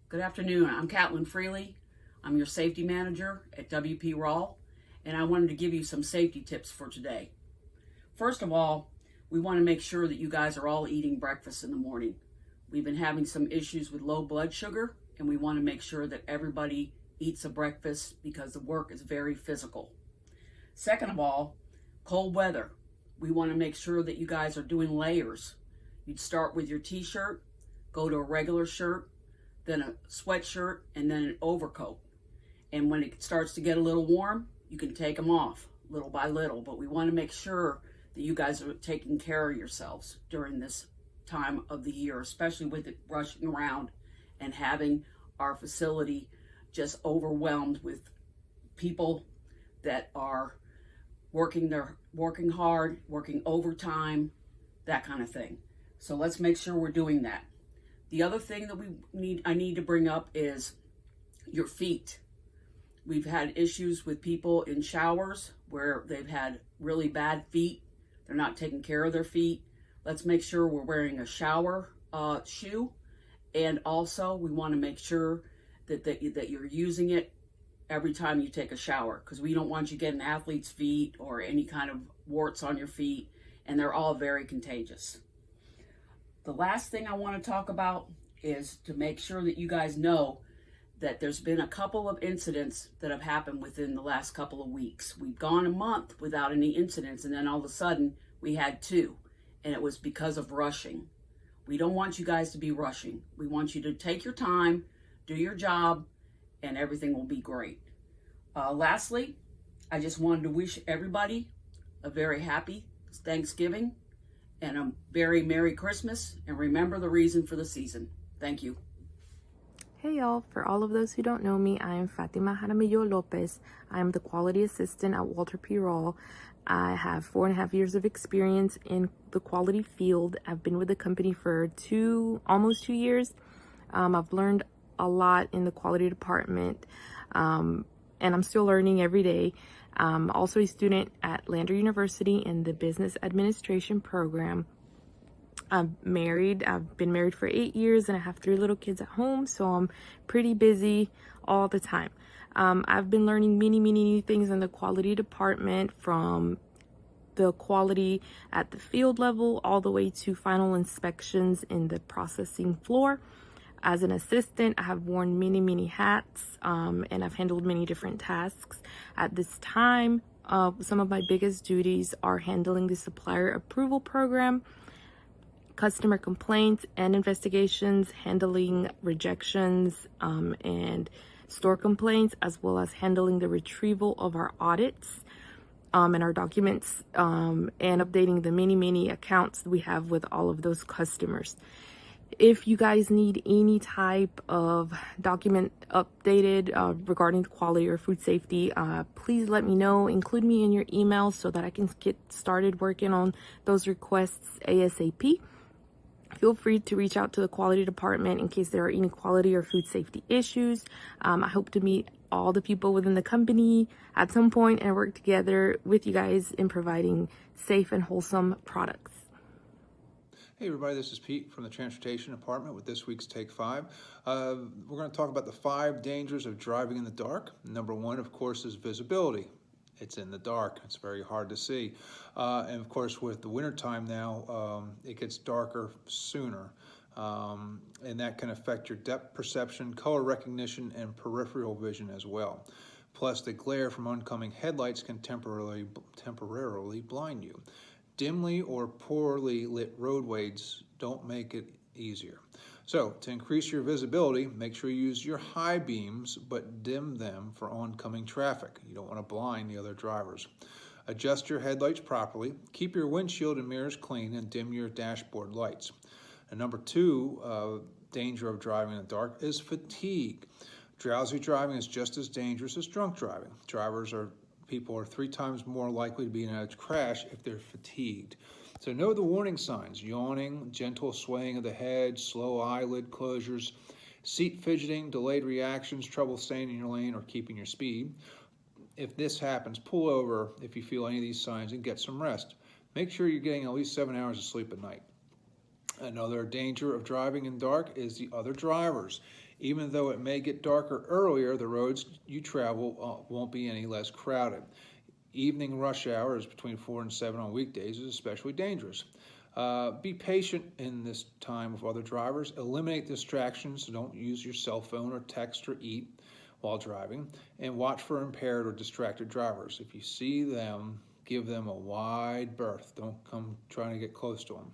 Good afternoon. I'm Catlin Freely. I'm your safety manager at WP Rawl, and I wanted to give you some safety tips for today. First of all, we want to make sure that you guys are all eating breakfast in the morning. We've been having some issues with low blood sugar, and we want to make sure that everybody eats a breakfast because the work is very physical. Second of all, cold weather. We want to make sure that you guys are doing layers. You'd start with your t-shirt, go to a regular shirt, then a sweatshirt, and then an overcoat. And when it starts to get a little warm, you can take them off little by little. But we want to make sure that you guys are taking care of yourselves during this time of the year, especially with it rushing around and having our facility just overwhelmed with people that are working hard, working overtime, that kind of thing. So let's make sure we're doing that. The other thing that I need to bring up is your feet. We've had issues with people in showers where they've had really bad feet. They're not taking care of their feet. Let's make sure we're wearing a shower shoe. And also we want to make sure that you're using it every time you take a shower, because we don't want you getting athlete's feet or any kind of warts on your feet, and they're all very contagious. The last thing I want to talk about is to make sure that you guys know that there's been a couple of incidents that have happened within the last couple of weeks. We've gone a month without any incidents, and then all of a sudden we had two, and it was because of rushing. We don't want you guys to be rushing. We want you to take your time, do your job, and everything will be great. Lastly, I just wanted to wish everybody a very happy Thanksgiving and a very Merry Christmas, and remember the reason for the season. Thank you. Hey y'all, for all of those who don't know me, I am Fatima Jaramillo Lopez. I am the quality assistant at WP Rawl. I have 4.5 years of experience in the quality field. I've been with the company for almost 2 years. I've learned a lot in the quality department, and I'm still learning every day. I'm also a student at Lander University in the business administration program. I'm married. I've been married for 8 years and I have 3 little kids at home, so I'm pretty busy all the time. I've been learning many new things in the quality department, from the quality at the field level all the way to final inspections in the processing floor. As an assistant, I have worn many hats, and I've handled many different tasks. At this time, some of my biggest duties are handling the supplier approval program, customer complaints and investigations, handling rejections and store complaints, as well as handling the retrieval of our audits and our documents, and updating the many accounts we have with all of those customers. If you guys need any type of document updated regarding the quality or food safety, please let me know. Include me in your email so that I can get started working on those requests ASAP. Feel free to reach out to the quality department in case there are any quality or food safety issues. I hope to meet all the people within the company at some point and work together with you guys in providing safe and wholesome products. Hey everybody, this is Pete from the Transportation Department with this week's Take 5. We're going to talk about the 5 dangers of driving in the dark. Number 1, of course, is visibility. It's in the dark. It's very hard to see. And of course, with the wintertime now, it gets darker sooner. And that can affect your depth perception, color recognition, and peripheral vision as well. Plus, the glare from oncoming headlights can temporarily blind you. Dimly or poorly lit roadways don't make it easier. So, to increase your visibility, make sure you use your high beams, but dim them for oncoming traffic. You don't want to blind the other drivers. Adjust your headlights properly, keep your windshield and mirrors clean, and dim your dashboard lights. And number 2, danger of driving in the dark is fatigue. Drowsy driving is just as dangerous as drunk driving. People are 3 times more likely to be in a crash if they're fatigued. So know the warning signs: yawning, gentle swaying of the head, slow eyelid closures, seat fidgeting, delayed reactions, trouble staying in your lane or keeping your speed. If this happens, pull over if you feel any of these signs and get some rest. Make sure you're getting at least 7 hours of sleep at night. Another danger of driving in dark is the other drivers. Even though it may get darker earlier, the roads you travel won't be any less crowded. Evening rush hours between 4 and 7 on weekdays is especially dangerous. Be patient in this time with other drivers. Eliminate distractions. Don't use your cell phone or text or eat while driving. And watch for impaired or distracted drivers. If you see them, give them a wide berth. Don't come trying to get close to them.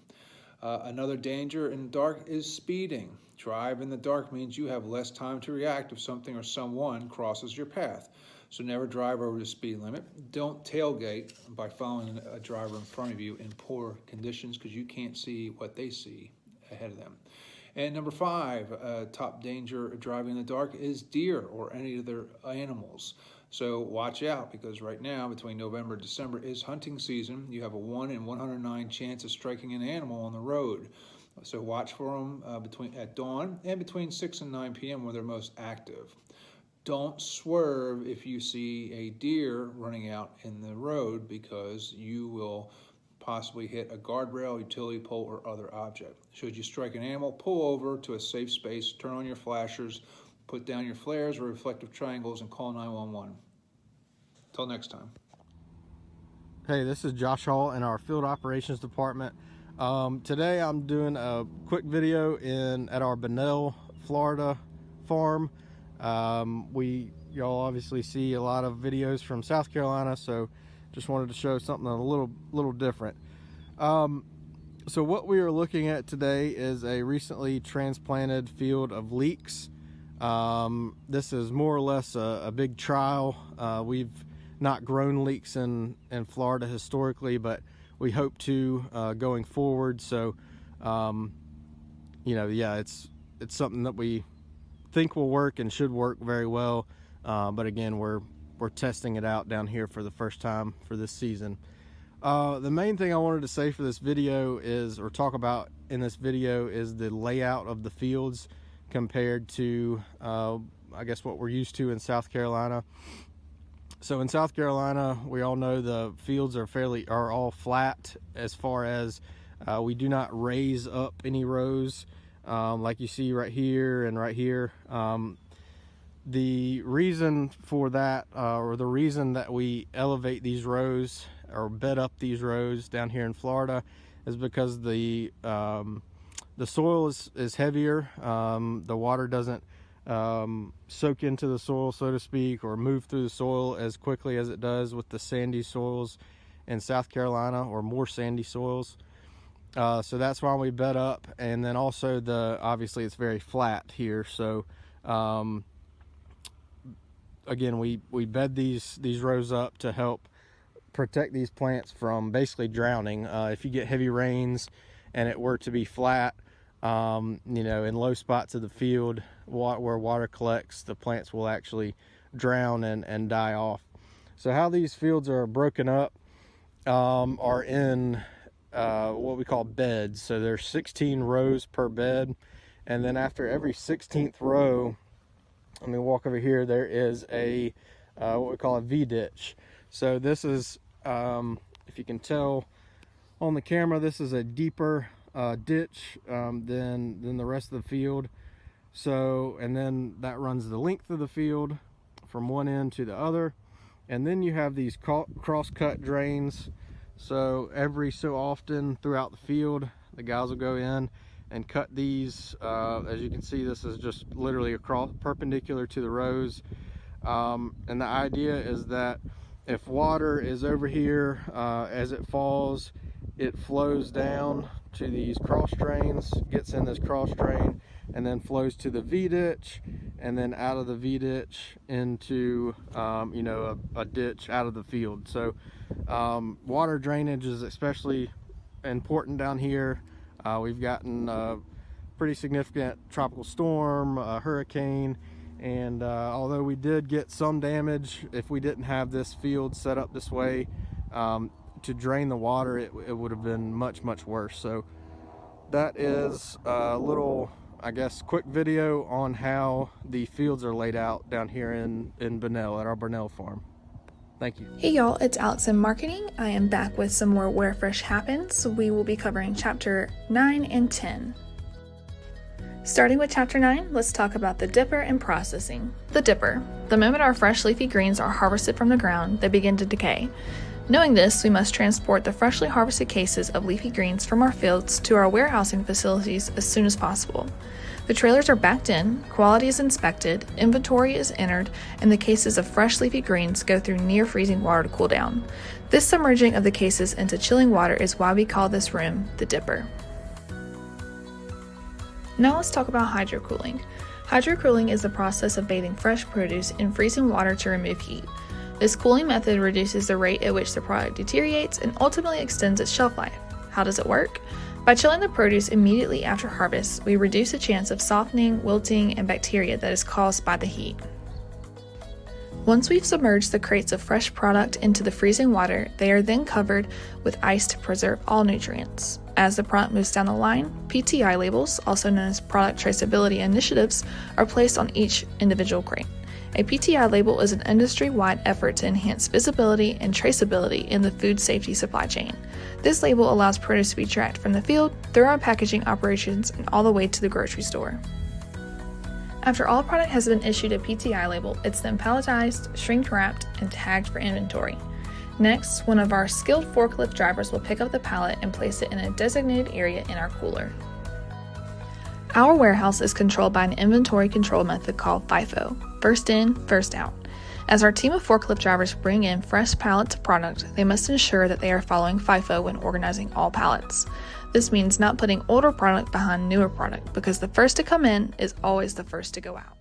Another danger in the dark is speeding. Drive in the dark means you have less time to react if something or someone crosses your path. So never drive over the speed limit. Don't tailgate by following a driver in front of you in poor conditions because you can't see what they see ahead of them. And number 5, top danger of driving in the dark is deer or any other animals. So watch out, because right now, between November and December is hunting season. You have a 1 in 109 chance of striking an animal on the road. So watch for them at dawn and between 6 and 9 p.m. when they're most active. Don't swerve if you see a deer running out in the road, because you will possibly hit a guardrail, utility pole, or other object. Should you strike an animal, pull over to a safe space, turn on your flashers, put down your flares or reflective triangles, and call 911. Till next time. Hey, this is Josh Hall in our Field Operations Department. Today I'm doing a quick video at our Bunnell, Florida farm. Y'all obviously see a lot of videos from South Carolina, so just wanted to show something a little different. So what we are looking at today is a recently transplanted field of leeks. This is more or less a big trial. We've not grown leeks in Florida historically, but we hope to going forward. So yeah, it's something that we think will work and should work very well, but again, we're testing it out down here for the first time for this season. The main thing I wanted to say for this video talk about in this video is the layout of the fields compared to I guess what we're used to in South Carolina. So in South Carolina, we all know the fields are all flat, as far as we do not raise up any rows like you see right here and right here. The reason for that, or the reason that we elevate these rows or bed up these rows down here in Florida, is because the soil is heavier. The water doesn't soak into the soil, so to speak, or move through the soil as quickly as it does with the sandy soils in South Carolina, or more sandy soils. So that's why we bed up. And then also obviously it's very flat here, so again, we bed these rows up to help protect these plants from basically drowning. If you get heavy rains and it were to be flat, in low spots of the field where water collects, the plants will actually drown and die off. So how these fields are broken up are in what we call beds. So there's 16 rows per bed, and then after every 16th row, let me walk over here, there is a what we call a V-ditch. So this is, if you can tell on the camera, this is a deeper ditch than the rest of the field. So, and then that runs the length of the field from one end to the other. And then you have these cross-cut drains. So every so often throughout the field, the guys will go in and cut these. As you can see, this is just literally across, perpendicular to the rows. And the idea is that if water is over here, as it falls, it flows down to these cross drains, gets in this cross drain, and then flows to the V-ditch, and then out of the V-ditch into a ditch out of the field. So water drainage is especially important down here. We've gotten a pretty significant tropical storm, hurricane, and although we did get some damage, if we didn't have this field set up this way to drain the water, it would have been much worse. So that is a little, I guess, quick video on how the fields are laid out down here in Bunnell, at our Bunnell farm. Thank you. Hey y'all, it's Alex in marketing. I am back with some more Where Fresh Happens. We will be covering chapter 9 and 10. Starting with Chapter 9, let's talk about the dipper and processing. The dipper. The moment our fresh leafy greens are harvested from the ground, they begin to decay. Knowing this, we must transport the freshly harvested cases of leafy greens from our fields to our warehousing facilities as soon as possible. The trailers are backed in, quality is inspected, inventory is entered, and the cases of fresh leafy greens go through near freezing water to cool down. This submerging of the cases into chilling water is why we call this room the dipper. Now let's talk about hydrocooling. Hydrocooling is the process of bathing fresh produce in freezing water to remove heat. This cooling method reduces the rate at which the product deteriorates and ultimately extends its shelf life. How does it work? By chilling the produce immediately after harvest, we reduce the chance of softening, wilting, and bacteria that is caused by the heat. Once we've submerged the crates of fresh product into the freezing water, they are then covered with ice to preserve all nutrients. As the product moves down the line, PTI labels, also known as Product Traceability Initiatives, are placed on each individual crate. A PTI label is an industry-wide effort to enhance visibility and traceability in the food safety supply chain. This label allows produce to be tracked from the field, through our packaging operations, and all the way to the grocery store. After all product has been issued a PTI label, it's then palletized, shrink-wrapped, and tagged for inventory. Next, one of our skilled forklift drivers will pick up the pallet and place it in a designated area in our cooler. Our warehouse is controlled by an inventory control method called FIFO, first in, first out. As our team of forklift drivers bring in fresh pallets of product, they must ensure that they are following FIFO when organizing all pallets. This means not putting older product behind newer product, because the first to come in is always the first to go out.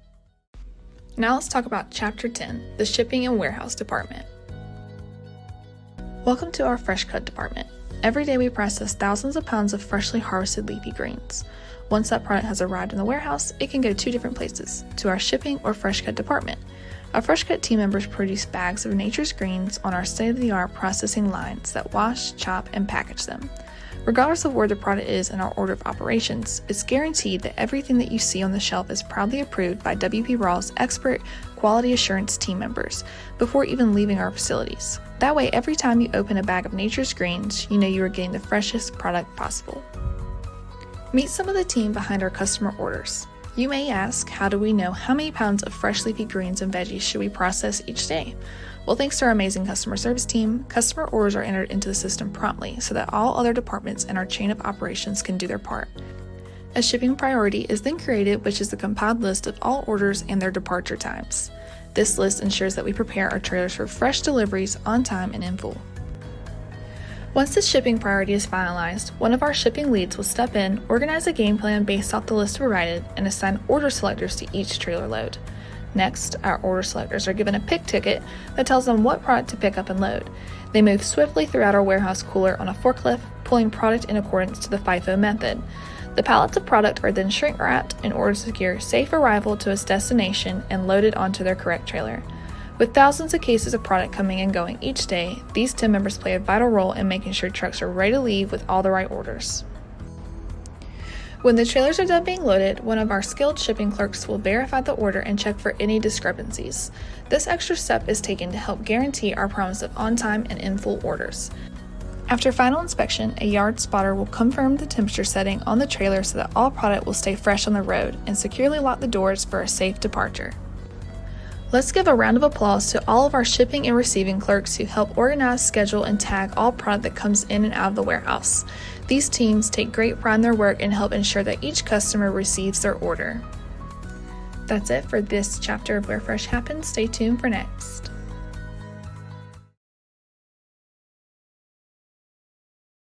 Now let's talk about Chapter 10, the Shipping and Warehouse Department. Welcome to our fresh cut department. Every day we process thousands of pounds of freshly harvested leafy greens. Once that product has arrived in the warehouse, it can go two different places, to our shipping or fresh cut department. Our fresh cut team members produce bags of nature's greens on our state-of-the-art processing lines that wash, chop, and package them. Regardless of where the product is in our order of operations, it's guaranteed that everything that you see on the shelf is proudly approved by WP Rawl's expert quality assurance team members before even leaving our facilities. That way, every time you open a bag of nature's greens, you know you are getting the freshest product possible. Meet some of the team behind our customer orders. You may ask, how do we know how many pounds of fresh leafy greens and veggies should we process each day? Well, thanks to our amazing customer service team, customer orders are entered into the system promptly so that all other departments in our chain of operations can do their part. A shipping priority is then created, which is the compiled list of all orders and their departure times. This list ensures that we prepare our trailers for fresh deliveries on time and in full. Once the shipping priority is finalized, one of our shipping leads will step in, organize a game plan based off the list provided, and assign order selectors to each trailer load. Next, our order selectors are given a pick ticket that tells them what product to pick up and load. They move swiftly throughout our warehouse cooler on a forklift, pulling product in accordance to the FIFO method. The pallets of product are then shrink wrapped in order to secure safe arrival to its destination and loaded onto their correct trailer. With thousands of cases of product coming and going each day, these team members play a vital role in making sure trucks are ready to leave with all the right orders. When the trailers are done being loaded, one of our skilled shipping clerks will verify the order and check for any discrepancies. This extra step is taken to help guarantee our promise of on-time and in-full orders. After final inspection, a yard spotter will confirm the temperature setting on the trailer so that all product will stay fresh on the road and securely lock the doors for a safe departure. Let's give a round of applause to all of our shipping and receiving clerks who help organize, schedule, and tag all product that comes in and out of the warehouse. These teams take great pride in their work and help ensure that each customer receives their order. That's it for this chapter of Where Fresh Happens. Stay tuned for next.